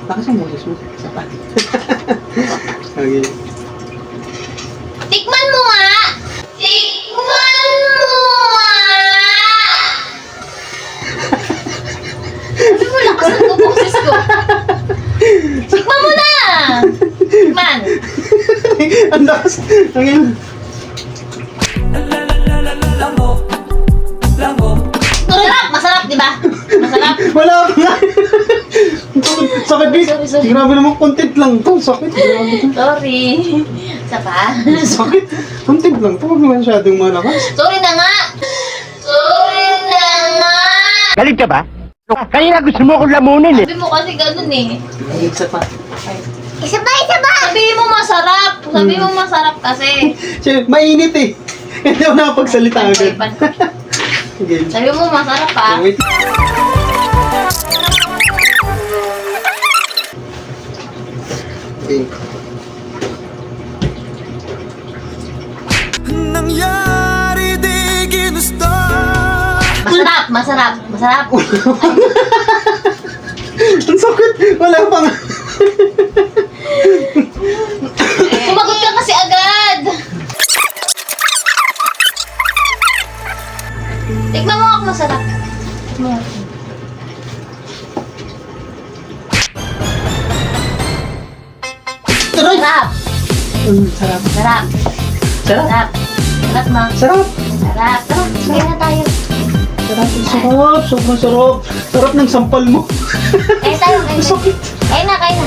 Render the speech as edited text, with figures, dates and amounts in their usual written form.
Lakas ang boses mo. Isa pa. Okay. Tikman mo nga! Tikman mo nga! Sabi mo, lakas ang boses ko. Tikman mo na! Tikman! Ang lakas. Okay. Masarap! Masarap, di ba? Masarap. Wala pa nga. Sakit din. Sorry. Grabe naman, content lang to. Sakit. Grabe to. Sorry. Isa pa? Sakit. Content lang to. Huwag naman masyadong malakas. Sorry na nga! Sorry na nga! Galit ka ba? Kanina gusto mo akong lamunin eh. Sabi mo kasi ganun eh. Isa pa. Isa pa, isa pa! Sabi mo masarap! Sabi mo masarap kasi. Siya, mainit eh. Hindi ako nakapagsalita agad. Okay. Sabi mo masarap ah. Wait. Okay. Nangyari di ginusto. Masarap, masarap, masarap. Ang sakit. Wala pa nga. Sumagot ka kasi agad. Tikman mo ako masarap. Tikman mo. Taray! Sarap, Sarap. sarap, Sarap. sarap. Sarap mo. Sarap. Sarap. Tara, sige na tayo. Sarap. Sarap. Sobrang sarap. Sarap ng sampal mo. Kain tayo, kain tayo. Sakit. Kain na, kain na.